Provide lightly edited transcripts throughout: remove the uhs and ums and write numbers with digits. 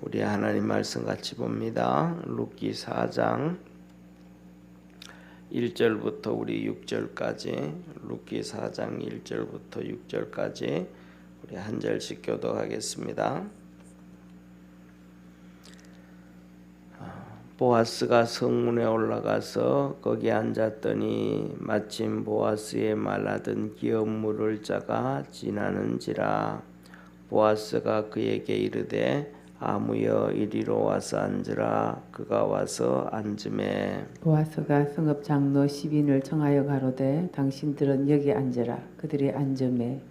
우리 하나님 말씀 같이 봅니다. 룻기 4장 1절부터 우리 6절까지, 룻기 4장 1절부터 6절까지 우리 한 절씩 교독하겠습니다. 보아스가 성문에 올라가서 거기 앉았더니 마침 보아스의 말하던 기업 물을 자가 지나는지라. 보아스가 그에게 이르되 아무여 이리로 와서 앉으라. 그가 와서 앉으매 보아스가 성읍 장로 10인을 청하여 가로되 당신들은 여기 앉으라. 그들이 앉으매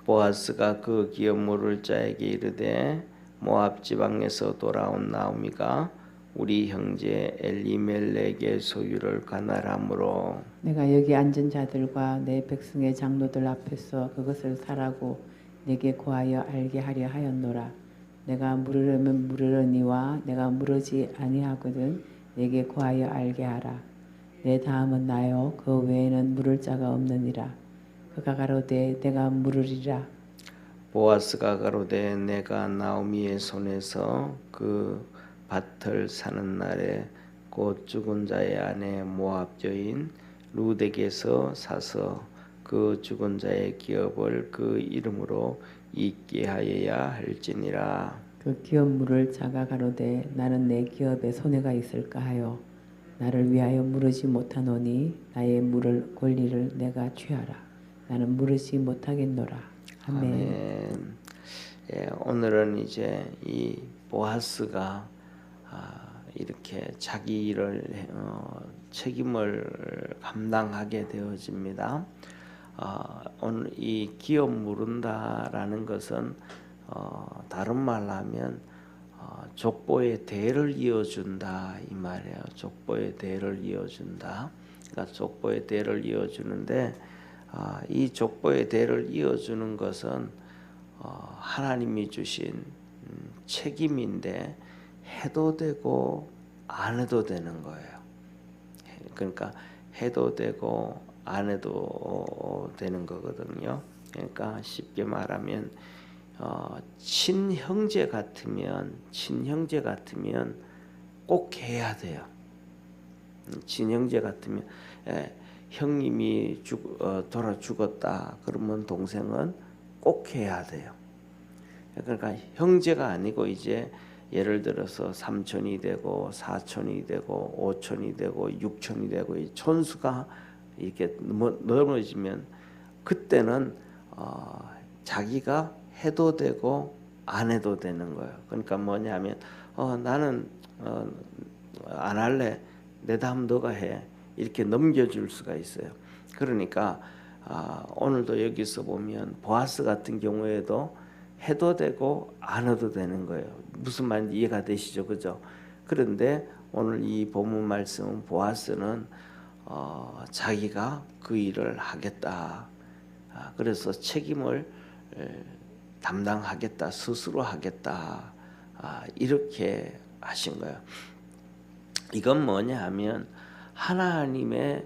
보아스가 그 기업 물을 자에게 이르되 모압 지방에서 돌아온 나오미가 우리 형제 엘리멜렉의 소유를 가나라므로 내가 여기 앉은 자들과 내 백성의 장로들 앞에서 그것을 사라고 내게 고하여 알게 하려 하였노라. 내가 물으려면 물으려니와 내가 물으지 아니하거든 내게 고하여 알게 하라. 내 다음은 나요 그 외에는 물을 자가 없느니라. 그가 가로되 내가 물으리라. 보아스가 가로되 내가 나오미의 손에서 그 밭을 사는 날에 곧 죽은 자의 아내 모압 여인 룻에게서 사서 그 죽은 자의 기업을 그 이름으로 잊게 하여야 할지니라. 그 기업 물을 자가 가로되 나는 내 기업에 손해가 있을까 하여 나를 위하여 물으지 못하노니 나의 물을 권리를 내가 취하라. 나는 물으지 못하겠노라. 아멘. 아멘. 예, 오늘은 이제 이 보아스가 이렇게 자기 일을 책임을 감당하게 되어집니다. 오늘 이 기업 물은다라는 것은 다른 말로 하면 족보의 대를 이어준다 이 말이에요. 족보의 대를 이어준다. 그러니까 족보의 대를 이어주는데 이 족보의 대를 이어주는 것은 하나님이 주신 책임인데 해도 되고 안 해도 되는 거예요. 그러니까 해도 되고 안 해도 되는 거거든요. 그러니까 쉽게 말하면 친형제 같으면 꼭 해야 돼요. 친형제 같으면 형님이 돌아 죽었다 그러면 동생은 꼭 해야 돼요. 그러니까 형제가 아니고 이제 예를 들어서 삼촌이 되고 사촌이 되고 오촌이 되고 육촌이 되고 이 촌수가 이렇게 넘어지면 그때는 자기가 해도 되고 안 해도 되는 거예요. 그러니까 뭐냐면 나는 안 할래. 내 다음 너가 해. 이렇게 넘겨줄 수가 있어요. 그러니까 오늘도 여기서 보면 보아스 같은 경우에도 해도 되고 안 해도 되는 거예요. 무슨 말인지 이해가 되시죠, 그죠? 그런데 오늘 이 본문 말씀은 보아스는 자기가 그 일을 하겠다. 그래서 책임을 담당하겠다, 스스로 하겠다. 이렇게 하신 거예요. 이건 뭐냐 하면 하나님이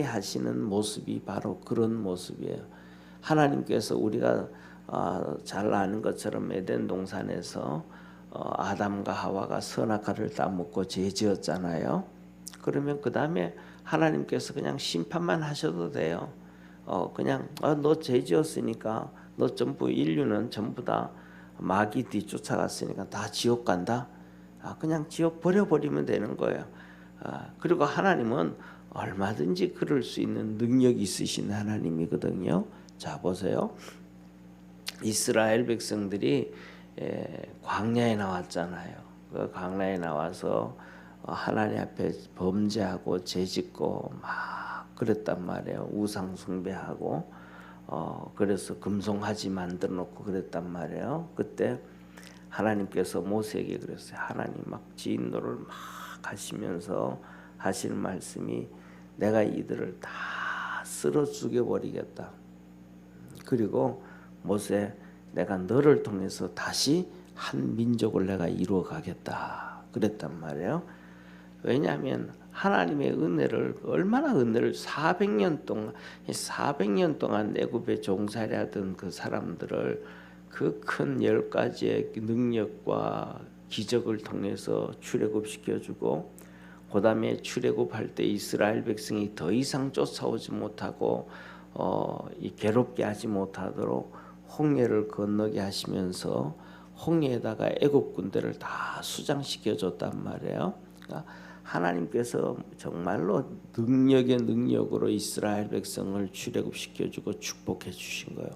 하시는 모습이 바로 그런 모습이에요. 하나님께서 우리가 잘 아는 것처럼 에덴 동산에서 아담과 하와가 선악과를 따먹고 죄지었잖아요. 그러면 그 다음에 하나님께서 그냥 심판만 하셔도 돼요. 그냥 너 죄지었으니까 너 전부 인류는 전부 다 마귀 뒤쫓아갔으니까 다 지옥 간다. 그냥 지옥 버려버리면 되는 거예요. 그리고 하나님은 얼마든지 그럴 수 있는 능력이 있으신 하나님이거든요. 자 보세요. 이스라엘 백성들이 광야에 나왔잖아요. 그 광야에 나와서 하나님 앞에 범죄하고 죄짓고 막 그랬단 말이에요. 우상 숭배하고 그래서 금송아지 만들어 놓고 그랬단 말이에요. 그때 하나님께서 모세에게 그랬어요. 하나님 막 진노를 막 하시면서 하시는 말씀이 내가 이들을 다 쓸어 죽여버리겠다. 그리고 모세 내가 너를 통해서 다시 한 민족을 내가 이루어 가겠다 그랬단 말이에요. 왜냐하면 하나님의 은혜를 얼마나 은혜를 400년 동안 애굽에 종살이하던 그 사람들을 그 큰 10가지의 능력과 기적을 통해서 출애굽시켜주고, 그 다음에 출애굽할 때 이스라엘 백성이 더 이상 쫓아오지 못하고 이 괴롭게 하지 못하도록 홍해를 건너게 하시면서 홍해에다가 애굽 군대를 다 수장시켜 줬단 말이에요. 그러니까 하나님께서 정말로 능력의 능력으로 이스라엘 백성을 출애굽시켜 주고 축복해 주신 거예요.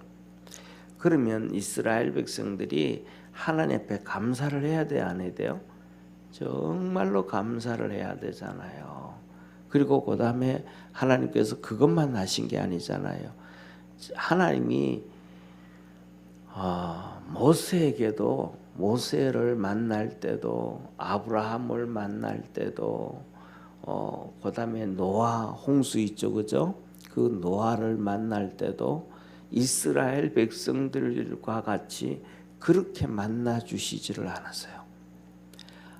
그러면 이스라엘 백성들이 하나님 앞에 감사를 해야 돼요, 안 해야 돼요? 정말로 감사를 해야 되잖아요. 그리고 그 다음에 하나님께서 그것만 하신 게 아니잖아요. 하나님이 모세에게도, 모세를 만날 때도, 아브라함을 만날 때도, 그 다음에 노아, 홍수 있죠, 그죠? 그 노아를 만날 때도 이스라엘 백성들과 같이 그렇게 만나 주시지를 않았어요.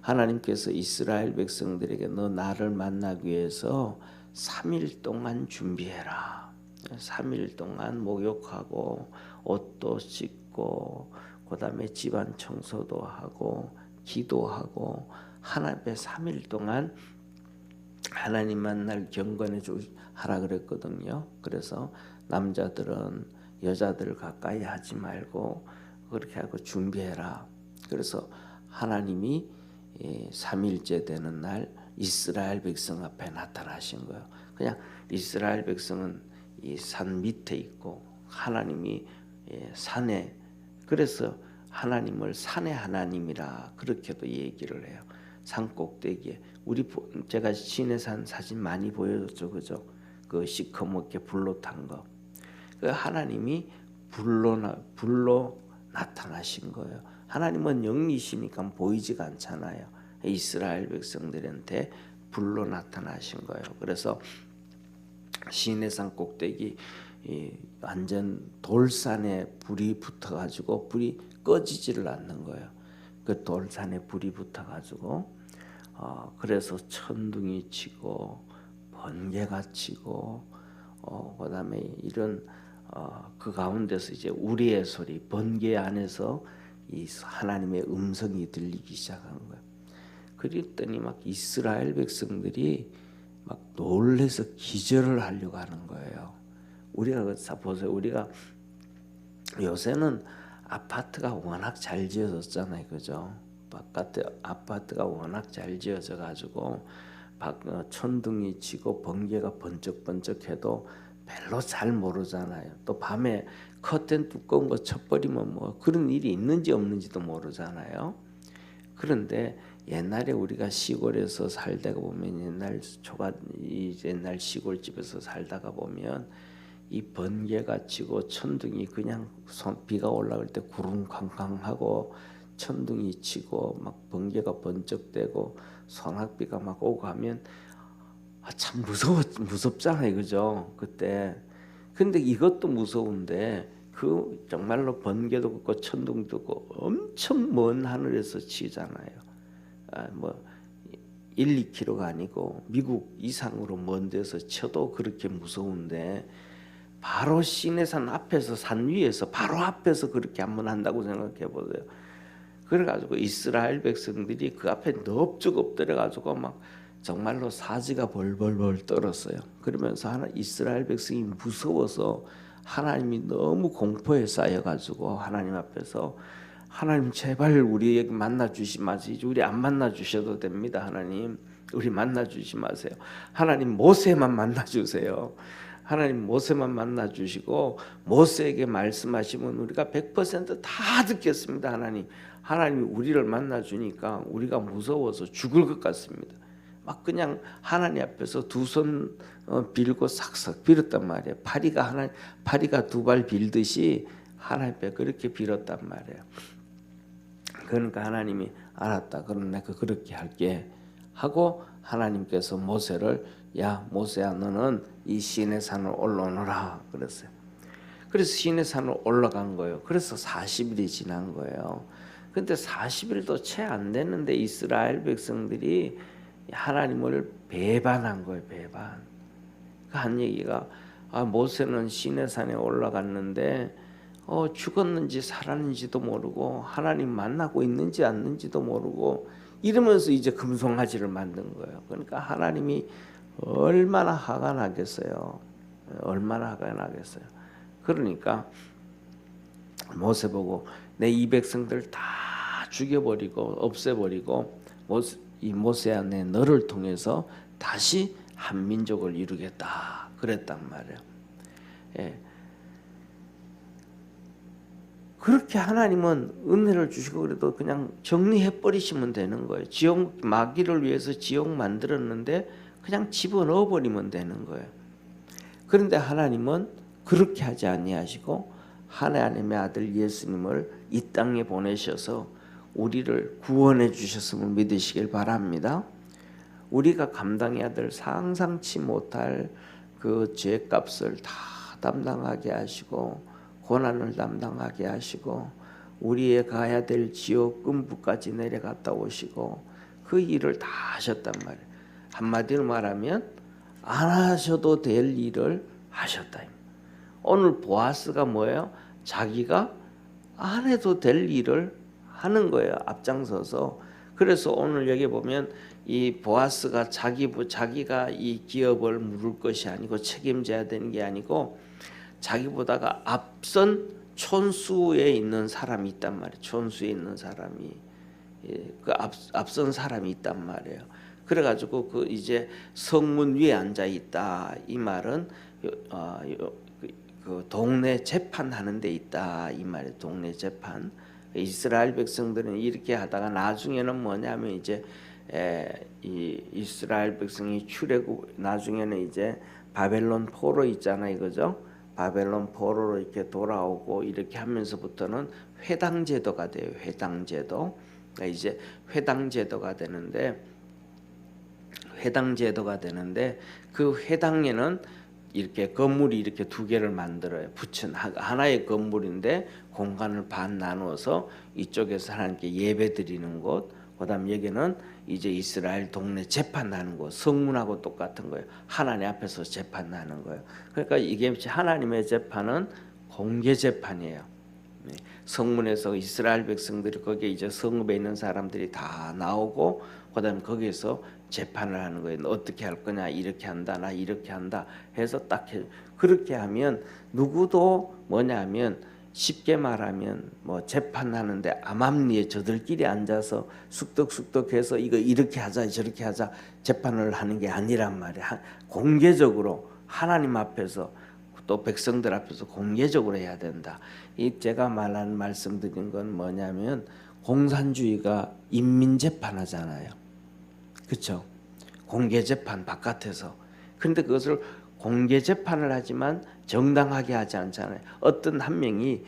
하나님께서 이스라엘 백성들에게 너 나를 만나기 위해서 3일 동안 준비해라. 3일 동안 목욕하고 옷도 씻고 그다음에 집안 청소도 하고 기도하고 하나님 앞에 3일 동안 하나님 만날 경건해 하라 그랬거든요. 그래서 남자들은 여자들 가까이 하지 말고 그렇게 하고 준비해라. 그래서 하나님이 3일째 되는 날 이스라엘 백성 앞에 나타나신 거예요. 그냥 이스라엘 백성은 이 산 밑에 있고 하나님이 산에, 그래서 하나님을 산의 하나님이라 그렇게도 얘기를 해요. 산 꼭대기에 제가 시내산 사진 많이 보여줬죠, 그죠? 그 시커멓게 불로 탄 거. 그 하나님이 불로 나타나신 거예요. 하나님은 영이시니까 보이지가 않잖아요. 이스라엘 백성들한테 불로 나타나신 거예요. 그래서 시내산 꼭대기 완전 돌산에 불이 붙어가지고 불이 꺼지지를 않는 거예요. 그 돌산에 불이 붙어가지고 그래서 천둥이 치고 번개가 치고 그다음에 이런 그 가운데서 이제 우리의 소리, 번개 안에서 이 하나님의 음성이 들리기 시작한 거예요. 그랬더니 막 이스라엘 백성들이 막 놀래서 기절을 하려고 하는 거예요. 우리가 보세요. 우리가 요새는 아파트가 워낙 잘 지어졌잖아요, 그죠? 바깥에 아파트가 워낙 잘 지어져 가지고 천둥이 치고 번개가 번쩍번쩍해도 별로 잘 모르잖아요. 또 밤에 커튼 두꺼운 거 쳐버리면 뭐 그런 일이 있는지 없는지도 모르잖아요. 그런데 옛날에 우리가 시골에서 살다가 보면 옛날 시골집에서 살다가 보면 이 번개가 치고 천둥이 그냥 비가 올라올 때 구름쾅쾅하고 천둥이 치고 막 번개가 번쩍대고 소낙비가 막 오고 하면 참 무섭잖아요, 그죠? 그때. 근데 이것도 무서운데 그 정말로 번개도 그렇고 천둥도 그렇고 엄청 먼 하늘에서 치잖아요. 뭐 1, 2km가 아니고 미국 이상으로 먼 데서 쳐도 그렇게 무서운데 바로 시내산 앞에서, 산 위에서 바로 앞에서 그렇게 한번 한다고 생각해 보세요. 그래가지고 이스라엘 백성들이 그 앞에 넙죽 엎드려가지고 막 정말로 사지가 벌벌벌 떨었어요. 그러면서 이스라엘 백성이 무서워서 하나님이 너무 공포에 쌓여가지고 하나님 앞에서 하나님 제발 우리에게 만나 주시 마세요. 우리 안 만나 주셔도 됩니다. 하나님 우리 만나 주시 마세요. 하나님 모세만 만나 주세요. 하나님 모세만 만나 주시고 모세에게 말씀하시면 우리가 100%다 듣겠습니다. 하나님이 우리를 만나 주니까 우리가 무서워서 죽을 것 같습니다. 막 그냥 하나님 앞에서 두 손 빌고 싹싹 빌었단 말이에요. 파리가 두 발 빌듯이 하나님 앞에 그렇게 빌었단 말이에요. 그러니까 하나님이 알았다. 그럼 내가 그렇게 할게 하고 하나님께서 모세를 야 모세야 너는 이 시내산을 올라오너라 그랬어요. 그래서 시내산을 올라간 거예요. 그래서 40일이 지난 거예요. 근데 40일도 채 안 됐는데 이스라엘 백성들이 하나님을 배반한 거예요. 배반. 그 한 얘기가 모세는 시내산에 올라갔는데 죽었는지 살았는지도 모르고 하나님 만나고 있는지 않는지도 모르고 이러면서 이제 금송아지를 만든 거예요. 그러니까 하나님이 얼마나 화가 나겠어요. 얼마나 화가 나겠어요. 그러니까 모세 보고 내 이 백성들 다 죽여버리고 없애버리고 이 모세야 내 너를 통해서 다시 한 민족을 이루겠다 그랬단 말이에요. 예. 그렇게 하나님은 은혜를 주시고 그래도 그냥 정리해 버리시면 되는 거예요. 지옥 마귀를 위해서 지옥 만들었는데 그냥 집어넣어 버리면 되는 거예요. 그런데 하나님은 그렇게 하지 아니하시고 하나님의 아들 예수님을 이 땅에 보내셔서 우리를 구원해 주셨음을 믿으시길 바랍니다. 우리가 감당해야 될 상상치 못할 그 죄값을 다 담당하게 하시고 고난을 담당하게 하시고 우리의 가야 될 지옥 끔부까지 내려갔다 오시고 그 일을 다 하셨단 말이에요. 한마디로 말하면 안 하셔도 될 일을 하셨다. 오늘 보아스가 뭐예요? 자기가 안 해도 될 일을 하는 거예요. 앞장서서. 그래서 오늘 여기 보면 이 보아스가 자기가 이 기업을 물을 것이 아니고 책임져야 되는 게 아니고 자기보다가 앞선 촌수에 있는 사람이 있단 말이에요. 촌수에 있는 사람이 그 앞선 사람이 있단 말이에요. 그래가지고 그 이제 성문 위에 앉아 있다. 이 말은 그 동네 재판하는 데 있다. 이 말이에요. 동네 재판. 이스라엘 백성들은 이렇게 하다가 나중에는 뭐냐면 이제 이 이스라엘 백성이 출애굽 나중에는 이제 바벨론 포로 있잖아요, 그죠? 바벨론 포로로 이렇게 돌아오고 이렇게 하면서부터는 회당 제도가 돼요. 회당 제도. 그러니까 이제 회당 제도가 되는데 그 회당에는 이렇게 건물이 이렇게 두 개를 만들어요. 붙인 하나의 건물인데 공간을 반 나누어서 이쪽에서 하나님께 예배 드리는 곳, 그다음 여기는 이제 이스라엘 동네 재판 나는 곳, 성문하고 똑같은 거예요. 하나님 앞에서 재판 나는 거예요. 그러니까 이게 하나님의 재판은 공개 재판이에요. 성문에서 이스라엘 백성들이 거기에 이제 성읍에 있는 사람들이 다 나오고 그다음 거기에서 재판을 하는 거예요. 너 어떻게 할 거냐? 이렇게 한다. 나 이렇게 한다. 해서 딱 해. 그렇게 하면 누구도 뭐냐면 쉽게 말하면 뭐 재판하는데 암암리에 저들끼리 앉아서 쑥덕쑥덕해서 이거 이렇게 하자 저렇게 하자 재판을 하는 게 아니란 말이야. 공개적으로 하나님 앞에서 또 백성들 앞에서 공개적으로 해야 된다. 이 제가 말씀드린 건 뭐냐면 공산주의가 인민재판하잖아요. 그렇죠? 공개재판 바깥에서. 근데 그것을 공개재판을 하지만 정당하게 하지 않잖아요. 어떤 한 명이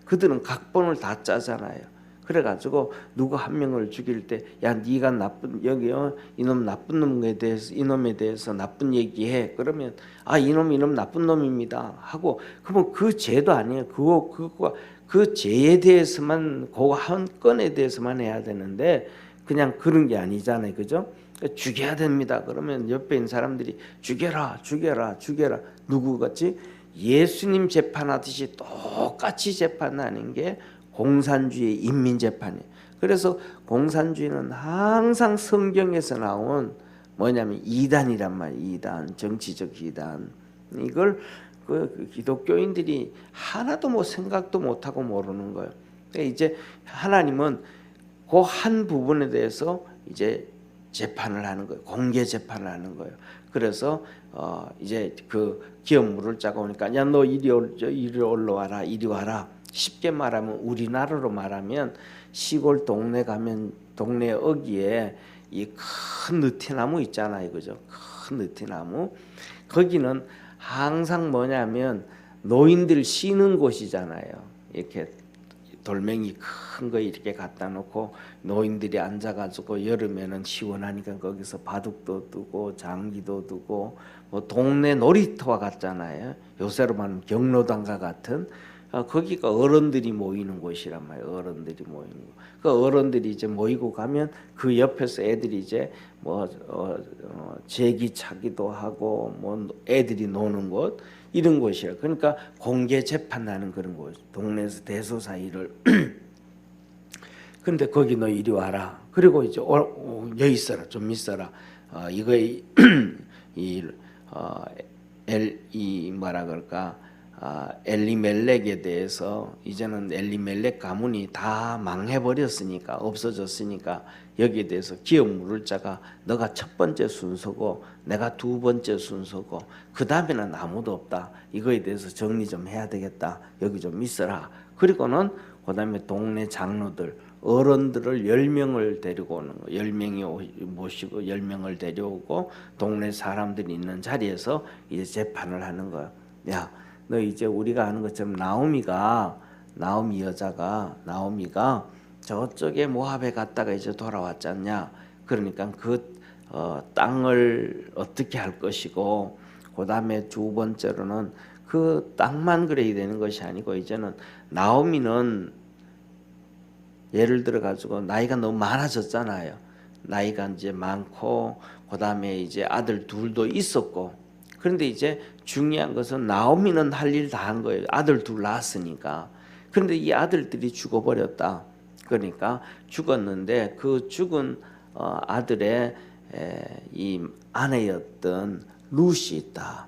그들은 각본을 다 짜잖아요. 그래가지고 누구 한 명을 죽일 때 야 네가 나쁜 여기 이놈 나쁜 놈에 대해서 이놈에 대해서 나쁜 얘기해. 그러면 아 이놈 나쁜 놈입니다 하고 그러면 그 죄도 아니에요. 그 죄에 대해서만 그 한 건에 대해서만 해야 되는데 그냥 그런 게 아니잖아요. 그죠? 죽여야 됩니다. 그러면 옆에 있는 사람들이 죽여라. 누구같이? 예수님 재판하듯이 똑같이 재판하는 게 공산주의 인민재판이에요. 그래서 공산주의는 항상 성경에서 나온 뭐냐면 이단이란 말이에요. 이단, 정치적 이단. 이걸 그 기독교인들이 하나도 뭐 생각도 못하고 모르는 거예요. 그러니까 이제 하나님은 그 한 부분에 대해서 이제 재판을 하는 거예요. 공개 재판을 하는 거예요. 그래서 이제 그 기업 물을 짜고 오니까 야 너 이리 올라와라. 이리 와라. 쉽게 말하면 우리나라로 말하면 시골 동네 가면 동네 어귀에 이 큰 느티나무 있잖아요. 그죠? 큰 느티나무. 거기는 항상 뭐냐면 노인들 쉬는 곳이잖아요. 이렇게 돌멩이 큰 거 이렇게 갖다 놓고 노인들이 앉아가지고 여름에는 시원하니까 거기서 바둑도 두고 장기도 두고 뭐 동네 놀이터와 같잖아요. 요새로 말하면 경로당과 같은 거기가 어른들이 모이는 곳이란 말이에요. 어른들이 모이는 곳. 그 어른들이 이제 모이고 가면 그 옆에서 애들이 이제 뭐 제기차기도 하고 뭐 애들이 노는 곳 이런 곳이에요. 그러니까 공개 재판하는 그런 곳. 동네에서 대소사 일을 근데 거기 너 이리 와라. 그리고 이제 여기 있어라. 좀 있어라. 이거 이 뭐라 그럴까? 엘리멜렉에 대해서 이제는 엘리멜렉 가문이 다 망해버렸으니까 없어졌으니까 여기에 대해서 기업 물을 자가 너가 첫 번째 순서고 내가 두 번째 순서고 그 다음에는 아무도 없다. 이거에 대해서 정리 좀 해야 되겠다. 여기 좀 있어라. 그리고는 그 다음에 동네 장로들 어른들을 10명을 데리고 오는 거. 10명이 모시고 10명을 데려오고 동네 사람들이 있는 자리에서 이제 재판을 하는 거야. 야, 너 이제 우리가 아는 것처럼 나오미가 저쪽에 모압에 갔다가 이제 돌아왔잖냐. 그러니까 그 땅을 어떻게 할 것이고 그 다음에 두 번째로는 그 땅만 그래야 되는 것이 아니고 이제는 나오미는 예를 들어 가지고 나이가 너무 많아졌잖아요. 나이가 이제 많고 그 다음에 이제 아들 둘도 있었고 그런데 이제 중요한 것은 나오미는 할 일 다 한 거예요. 아들 둘 낳았으니까. 그런데 이 아들들이 죽어버렸다. 그러니까 죽었는데 그 죽은 아들의 이 아내였던 룻이 있다.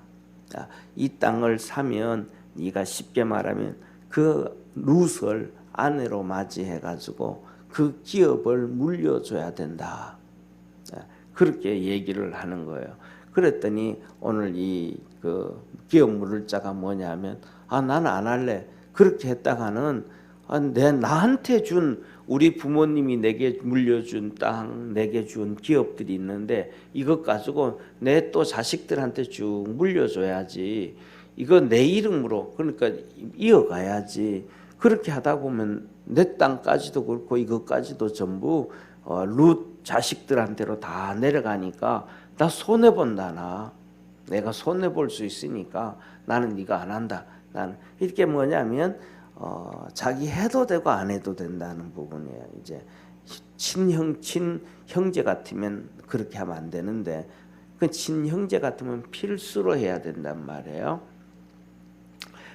이 땅을 사면 네가 쉽게 말하면 그 룻을 아내로 맞이해 가지고 그 기업을 물려줘야 된다. 그렇게 얘기를 하는 거예요. 그랬더니 오늘 이 그 기업 물을 자가 뭐냐면 나는 안 할래. 그렇게 했다가는 나한테 준 우리 부모님이 내게 물려준 땅, 내게 준 기업들이 있는데 이것 가지고 내 또 자식들한테 쭉 물려줘야지. 이거 내 이름으로 그러니까 이어가야지. 그렇게 하다 보면 내 땅까지도 그렇고 이것까지도 전부 룻 자식들한테로 다 내려가니까 나 손해 본다. 내가 손해 볼 수 있으니까 나는 네가 안 한다. 나는 이렇게 뭐냐면 자기 해도 되고 안 해도 된다는 부분이에요. 이제 친형제 같으면 그렇게 하면 안 되는데 그 친형제 같으면 필수로 해야 된단 말이에요.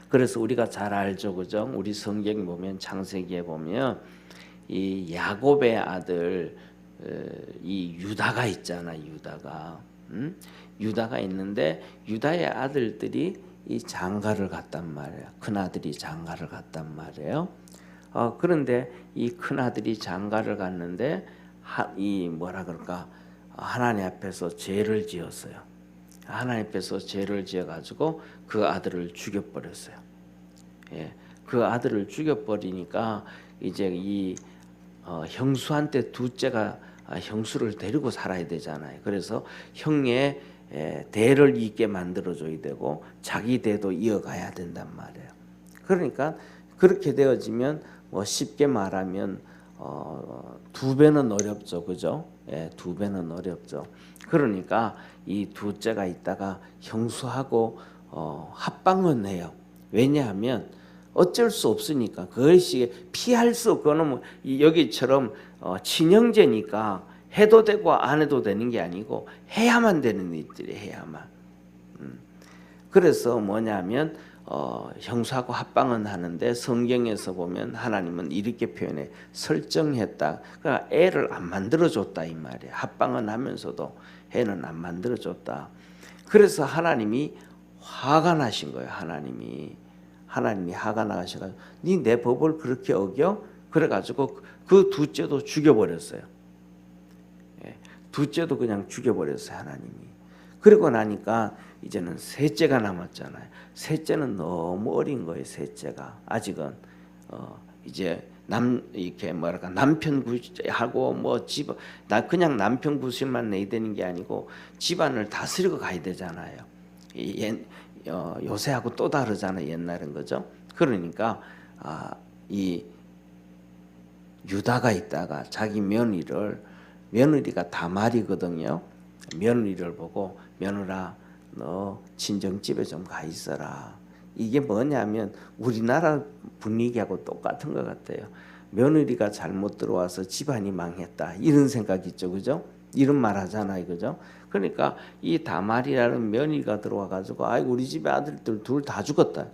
그래서 우리가 잘 알죠, 그죠? 우리 성경 보면 창세기에 보면 이 야곱의 아들 이 유다가 있잖아, 유다가 있는데 유다의 아들들이 이 장가를 갔단 말이에요. 큰 아들이 장가를 갔단 말이에요. 그런데 이 큰 아들이 장가를 갔는데 이 뭐라 그럴까 하나님 앞에서 죄를 지었어요. 하나님 앞에서 죄를 지어가지고 그 아들을 죽여버렸어요. 예, 그 아들을 죽여버리니까 이제 이 형수한테 둘째가 형수를 데리고 살아야 되잖아요. 그래서 형의 대를 잇게 만들어줘야 되고 자기 대도 이어가야 된단 말이에요. 그러니까 그렇게 되어지면 뭐 쉽게 말하면 두 배는 어렵죠, 그죠? 예, 두 배는 어렵죠. 그러니까 이 둘째가 있다가 형수하고 합방은 해요. 왜냐하면 어쩔 수 없으니까 그것이 피할 수 없고는 뭐 여기처럼 친형제니까 해도 되고 안 해도 되는 게 아니고 해야만 되는 일들이 해야만. 그래서 뭐냐면 형수하고 합방은 하는데 성경에서 보면 하나님은 이렇게 표현해 설정했다. 그러니까 애를 안 만들어줬다 이 말이에요. 합방은 하면서도 애는 안 만들어줬다. 그래서 하나님이 화가 나신 거예요. 하나님이 화가 나셔가지고 네 내 법을 그렇게 어겨? 그래가지고 그 둘째도 죽여버렸어요. 둘째도 그냥 죽여버렸어요. 하나님이. 그리고 나니까 이제는 셋째가 남았잖아요. 셋째는 너무 어린 거예요. 셋째가 아직은 이제 이렇게 뭐랄까 남편 구하고 뭐 그냥 남편 구실만 내야 되는 게 아니고 집안을 다스리고 가야 되잖아요. 요새하고 또 다르잖아요. 옛날은 그죠? 그러니까 이 유다가 있다가 자기 며느리가 다말이거든요. 며느리를 보고 며느라 너 친정집에 좀 가 있어라. 이게 뭐냐면 우리나라 분위기하고 똑같은 것 같아요. 며느리가 잘못 들어와서 집안이 망했다 이런 생각 있죠, 그죠? 이런 말 하잖아요, 그죠? 그러니까 이 다말이라는 며느리가 들어와 가지고 아이고 우리 집에 아들들 둘 다 죽었다.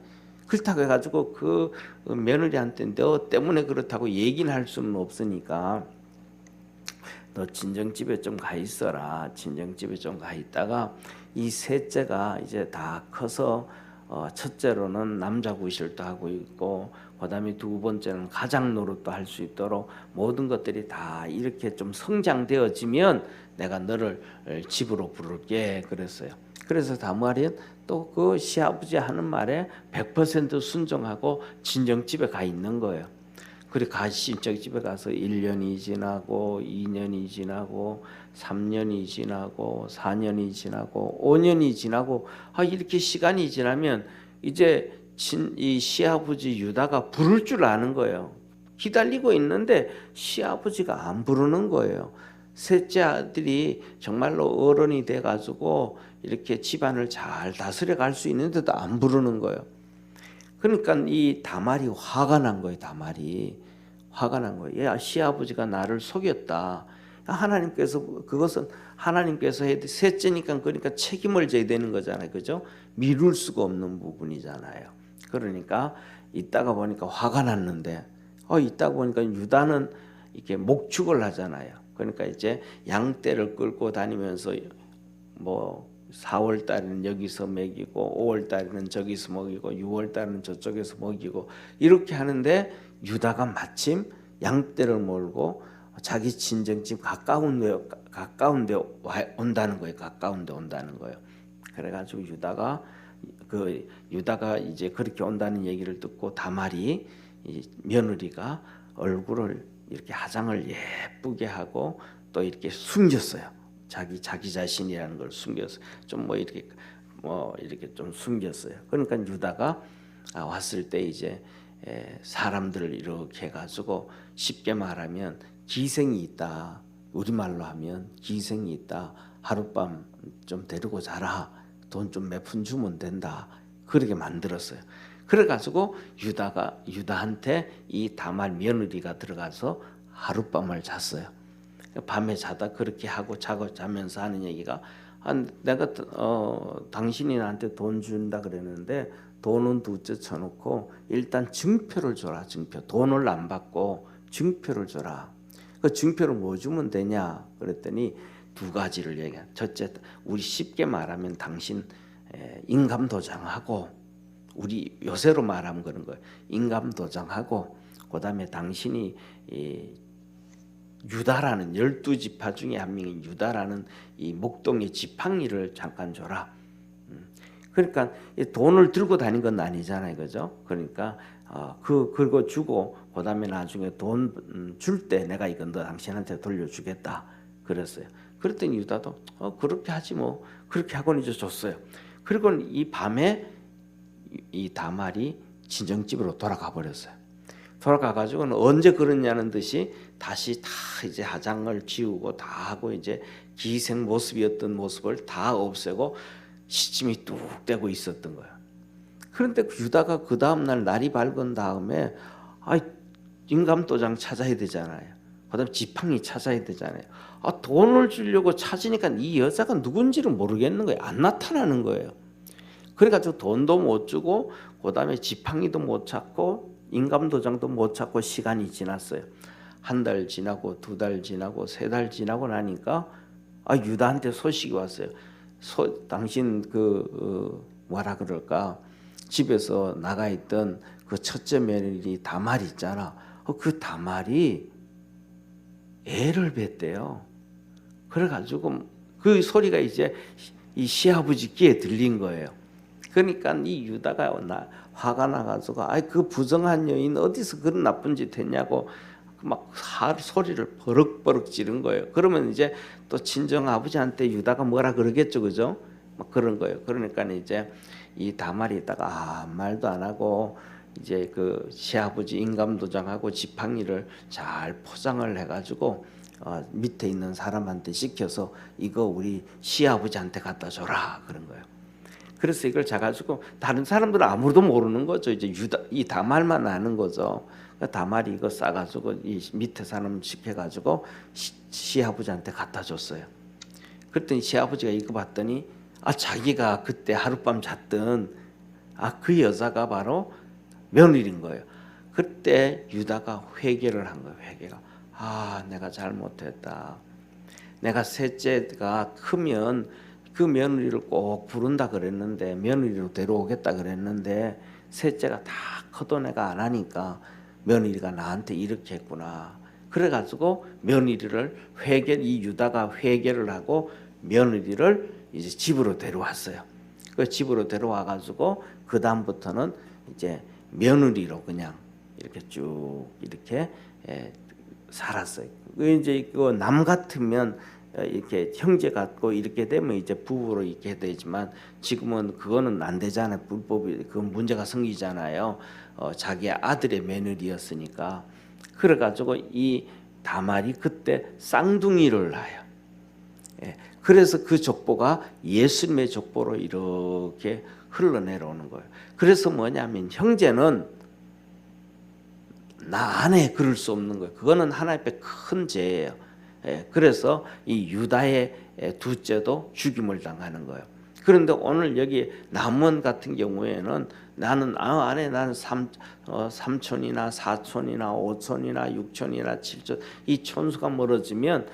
그렇다고 해가지고 그 며느리한테 너 때문에 그렇다고 얘기는 할 수는 없으니까 너 친정집에 좀 가 있어라. 친정집에 좀 가 있다가 이 셋째가 이제 다 커서 첫째로는 남자 구실도 하고 있고 그다음에 두 번째는 가장 노릇도 할 수 있도록 모든 것들이 다 이렇게 좀 성장되어지면 내가 너를 집으로 부를게 그랬어요. 그래서 다말은 또 그 시아버지 하는 말에 100% 순종하고 친정집에 가 있는 거예요. 그래 친정집에 가서 1년이 지나고 2년이 지나고 3년이 지나고 4년이 지나고 5년이 지나고 이렇게 시간이 지나면 이제 이 시아버지 유다가 부를 줄 아는 거예요. 기다리고 있는데 시아버지가 안 부르는 거예요. 셋째 아들이 정말로 어른이 돼가지고 이렇게 집안을 잘 다스려 갈 수 있는데도 안 부르는 거예요. 그러니까 이 다말이 화가 난 거예요. 다말이 화가 난 거예요. 야, 시아버지가 나를 속였다. 하나님께서 그것은 하나님께서 해야 돼. 셋째니까 그러니까 책임을 져야 되는 거잖아요. 그죠? 미룰 수가 없는 부분이잖아요. 그러니까 이따가 보니까 화가 났는데 이따가 보니까 유다는 이렇게 목축을 하잖아요. 그러니까 이제 양떼를 끌고 다니면서 뭐 4월 달에는 여기서 먹이고 5월 달에는 저기서 먹이고 6월 달에는 저쪽에서 먹이고 이렇게 하는데 유다가 마침 양떼를 몰고 자기 친정집 가까운 데 온다는 거예요. 가까운 데 온다는 거예요. 그래가지고 유다가 이제 그렇게 온다는 얘기를 듣고 다말이 며느리가 얼굴을 이렇게 화장을 예쁘게 하고 또 이렇게 숨겼어요. 자기 자신이라는 걸 숨겼어요. 좀 이렇게 좀 숨겼어요. 그러니까 유다가 왔을 때 이제 사람들을 이렇게 해가지고 쉽게 말하면 기생이 있다. 우리말로 하면 기생이 있다. 하룻밤 좀 데리고 자라. 돈 좀 몇 푼 주면 된다. 그렇게 만들었어요. 그래가지고 유다한테 이 다말 며느리가 들어가서 하룻밤을 잤어요. 밤에 자다 그렇게 하고 자면서 하는 얘기가 내가 당신이 나한테 돈 준다 그랬는데 돈은 둘째 쳐놓고 일단 증표를 줘라. 증표. 돈을 안 받고 증표를 줘라. 그 증표를 뭐 주면 되냐 그랬더니 두 가지를 얘기해. 첫째, 우리 쉽게 말하면 당신 인감 도장하고 우리 요새로 말하면 그런 거예요. 인감 도장하고 그다음에 당신이 유다라는 12지파 중에 한 명인 유다라는 이 목동의 지팡이를 잠깐 줘라. 그러니까 돈을 들고 다닌 건 아니잖아요, 그죠? 그러니까 그거 주고 그다음에 나중에 돈 줄 때 내가 이건 너 당신한테 돌려주겠다 그랬어요. 그랬더니 유다도 그렇게 하지 뭐 그렇게 하고는 이제 줬어요. 그리고 이 밤에 이 다말이 친정집으로 돌아가 버렸어요. 돌아가가지고는 언제 그러냐는 듯이 다시 다 이제 화장을 지우고 다 하고 이제 기생 모습이었던 모습을 다 없애고 시침이 뚝 떼고 있었던 거예요. 그런데 유다가 그 다음날 날이 밝은 다음에 인감도장 찾아야 되잖아요. 그다음 지팡이 찾아야 되잖아요. 돈을 주려고 찾으니까 이 여자가 누군지를 모르겠는 거예요. 안 나타나는 거예요. 그래가지고 돈도 못 주고 그다음에 지팡이도 못 찾고 인감도장도 못 찾고 시간이 지났어요. 한 달 지나고 두 달 지나고 세 달 지나고 나니까 유다한테 소식이 왔어요. 당신 뭐라 그럴까 집에서 나가 있던 그 첫째 며느리 다말 있잖아. 그 다말이 애를 뱄대요. 그래가지고 그 소리가 이제 이 시아버지 귀에 들린 거예요. 그러니까 이 유다가 화가 나가지고 그 부정한 여인 어디서 그런 나쁜 짓 했냐고 막 소리를 버럭버럭 지른 거예요. 그러면 이제 또 친정 아버지한테 유다가 뭐라 그러겠죠, 그죠? 막 그런 거예요. 그러니까 이제 이 다말이 있다가 말도 안 하고 이제 그 시아버지 인감도장하고 지팡이를 잘 포장을 해가지고 밑에 있는 사람한테 시켜서 이거 우리 시아버지한테 갖다 줘라 그런 거예요. 그래서 이걸 자가지고 다른 사람들은 아무도 모르는 거죠. 이제 이 다말만 아는 거죠. 다말이 이거 싸가지고 이 밑에 사람 시켜가지고 시아버지한테 갖다 줬어요. 그랬더니 시아버지가 이거 봤더니 자기가 그때 하룻밤 잤던 그 여자가 바로 며느리인 거예요. 그때 유다가 회개를 한 거예요. 회개가 내가 잘못했다. 내가 셋째가 크면 그 며느리를 꼭 부른다 그랬는데, 며느리로 데려오겠다 그랬는데 셋째가 다 커도 내가 안 하니까 며느리가 나한테 이렇게 했구나. 그래가지고 며느리를 이 유다가 회개를 하고 며느리를 이제 집으로 데려왔어요. 그 집으로 데려와가지고 그 다음부터는 이제 며느리로 그냥 이렇게 쭉 이렇게 살았어요. 이제 그 남 같으면 이렇게 형제 같고 이렇게 되면 이제 부부로 이렇게 되지만 지금은 그거는 안 되잖아요. 불법이 그 문제가 생기잖아요. 자기 아들의 며느리였으니까. 그래가지고 이 다말이 그때 쌍둥이를 낳아요. 그래서 그 족보가 예수님의 족보로 이렇게 흘러내려오는 거예요. 그래서 뭐냐면 형제는 나 안에 그럴 수 없는 거예요. 그거는 하나님 앞에 큰 죄예요. 그래서 이 유다의 둘째도 죽임을 당하는 거예요. 그런데 오늘 여기 남원 같은 경우에는 나는 나는 삼촌이나 사촌이나 오촌이나 육촌이나 칠촌 이 촌수가 멀어지면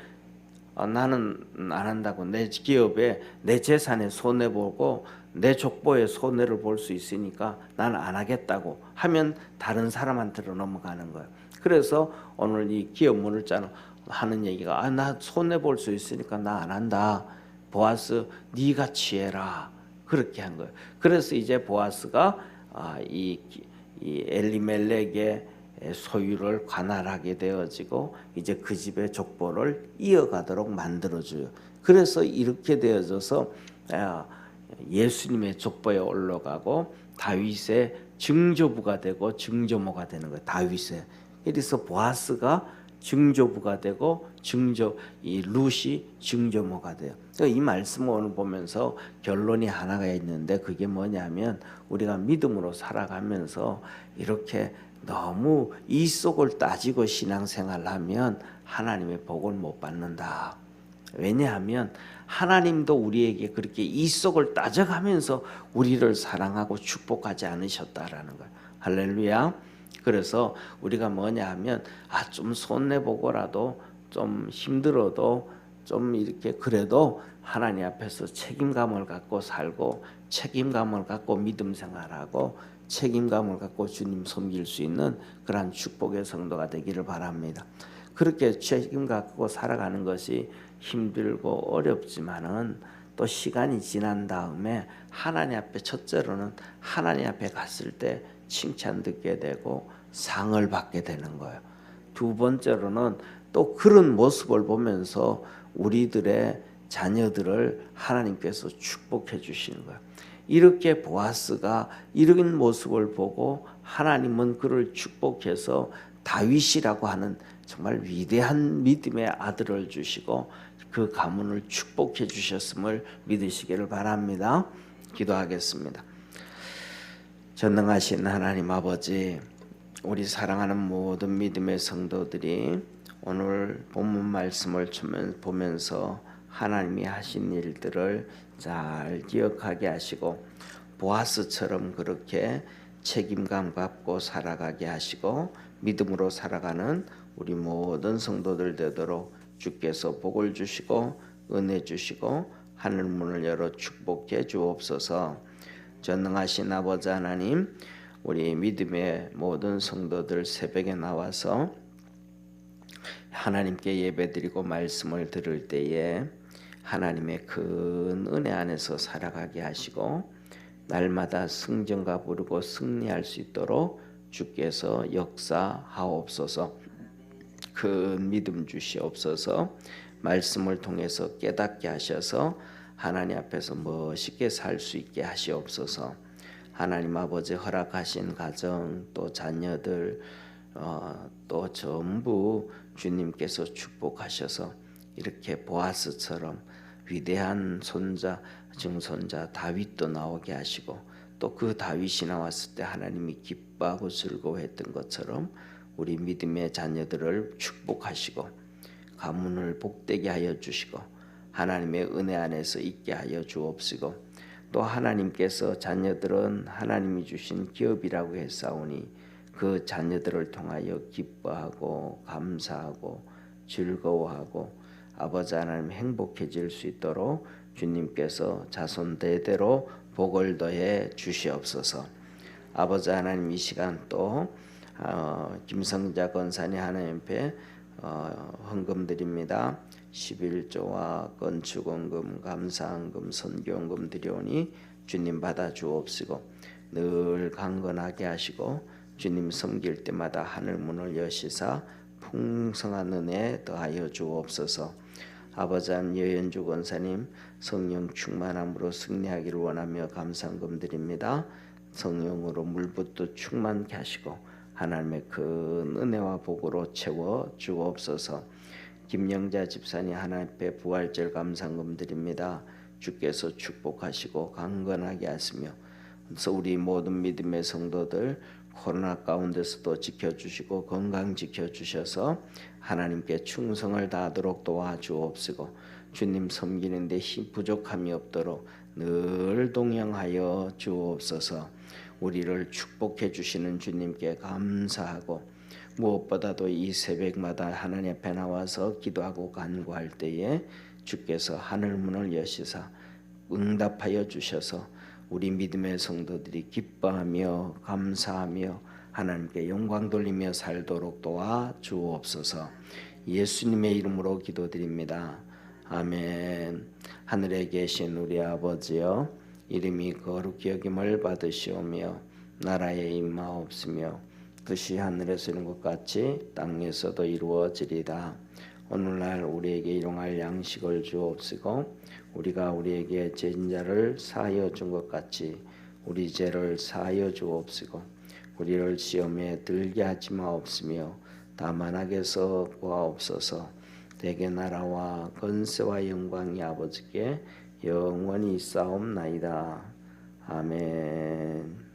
나는 안 한다고. 내 기업에 내 재산에 손해보고 내 족보에 손해를 볼 수 있으니까 나는 안 하겠다고 하면 다른 사람한테로 넘어가는 거예요. 그래서 오늘 이 기업 문을 짜는 하는 얘기가 나 손해볼 수 있으니까 나 안 한다. 보아스 네가 취해라. 그렇게 한 거예요. 그래서 이제 보아스가 이 엘리멜렉의 소유를 관할하게 되어지고 이제 그 집의 족보를 이어가도록 만들어줘요. 그래서 이렇게 되어져서 예수님의 족보에 올라가고 다윗의 증조부가 되고 증조모가 되는 거예요. 다윗의. 그래서 보아스가 증조부가 되고 이 룻이 증조모가 돼요. 이 말씀을 오늘 보면서 결론이 하나가 있는데 그게 뭐냐면 우리가 믿음으로 살아가면서 이렇게 너무 이 속을 따지고 신앙생활을 하면 하나님의 복을 못 받는다. 왜냐하면 하나님도 우리에게 그렇게 이 속을 따져가면서 우리를 사랑하고 축복하지 않으셨다라는 거예요. 할렐루야. 그래서 우리가 뭐냐 하면 좀 손해보고라도 좀 힘들어도 좀 이렇게 그래도 하나님 앞에서 책임감을 갖고 살고 책임감을 갖고 믿음 생활하고 책임감을 갖고 주님 섬길 수 있는 그러한 축복의 성도가 되기를 바랍니다. 그렇게 책임 갖고 살아가는 것이 힘들고 어렵지만은 또 시간이 지난 다음에 하나님 앞에 첫째로는 하나님 앞에 갔을 때 칭찬 듣게 되고 상을 받게 되는 거예요. 두 번째로는 또 그런 모습을 보면서 우리들의 자녀들을 하나님께서 축복해 주시는 거예요. 이렇게 보아스가 이런 모습을 보고 하나님은 그를 축복해서 다윗이라고 하는 정말 위대한 믿음의 아들을 주시고 그 가문을 축복해 주셨음을 믿으시기를 바랍니다. 기도하겠습니다. 전능하신 하나님 아버지, 우리 사랑하는 모든 믿음의 성도들이 오늘 본문 말씀을 보면서 하나님이 하신 일들을 잘 기억하게 하시고 보아스처럼 그렇게 책임감 갖고 살아가게 하시고 믿음으로 살아가는 우리 모든 성도들 되도록 주께서 복을 주시고 은혜 주시고 하늘 문을 열어 축복해 주옵소서. 전능하신 아버지 하나님, 우리 믿음의 모든 성도들 새벽에 나와서 하나님께 예배드리고 말씀을 들을 때에 하나님의 큰 은혜 안에서 살아가게 하시고 날마다 승전가 부르고 승리할 수 있도록 주께서 역사하옵소서. 큰 믿음 주시옵소서. 말씀을 통해서 깨닫게 하셔서 하나님 앞에서 멋있게 살 수 있게 하시옵소서. 하나님 아버지 허락하신 가정 또 자녀들 또 전부 주님께서 축복하셔서 이렇게 보아스처럼 위대한 손자 증손자 다윗도 나오게 하시고 또 그 다윗이 나왔을 때 하나님이 기뻐하고 즐거워했던 것처럼 우리 믿음의 자녀들을 축복하시고 가문을 복되게 하여 주시고 하나님의 은혜 안에서 있게 하여 주옵시고 또 하나님께서 자녀들은 하나님이 주신 기업이라고 했사오니 그 자녀들을 통하여 기뻐하고 감사하고 즐거워하고 아버지 하나님 행복해질 수 있도록 주님께서 자손 대대로 복을 더해 주시옵소서. 아버지 하나님 이 시간 또 김성자 권사님 하나님 앞에 헌금 드립니다. 11조와 건축원금, 감사헌금, 선교헌금 드려오니 주님 받아 주옵시고 늘 강건하게 하시고 주님 섬길 때마다 하늘 문을 여시사 풍성한 은혜 더하여 주옵소서. 아버지 하나님 여현주 권사님 성령 충만함으로 승리하기를 원하며 감사헌금 드립니다. 성령으로 물붓도 충만케 하시고 하나님의 큰 은혜와 복으로 채워 주옵소서. 김영자 집사님 하나님 앞에 부활절 감사헌금 드립니다. 주께서 축복하시고 강건하게 하시며 우리 모든 믿음의 성도들 코로나 가운데서도 지켜주시고 건강 지켜주셔서 하나님께 충성을 다하도록 도와주옵시고 주님 섬기는 데 힘 부족함이 없도록 늘 동행하여 주옵소서. 우리를 축복해 주시는 주님께 감사하고 무엇보다도 이 새벽마다 하나님 앞에 나와서 기도하고 간구할 때에 주께서 하늘 문을 여시사 응답하여 주셔서 우리 믿음의 성도들이 기뻐하며 감사하며 하나님께 영광 돌리며 살도록 도와 주옵소서. 예수님의 이름으로 기도드립니다. 아멘. 하늘에 계신 우리 아버지여 이름이 거룩히 여김을 받으시오며 나라의 임하옵시며 뜻이 하늘에서 이룬 것 같이 땅에서도 이루어지리다. 오늘날 우리에게 일용할 양식을 주옵시고 우리가 우리에게 죄진 자를 사하여 준 것 같이 우리 죄를 사하여 주옵시고 우리를 시험에 들게 하지 마옵시며 다만 악에서 구하옵소서. 대개 나라와 권세와 영광이 아버지께 영원히 있사옵나이다. 아멘.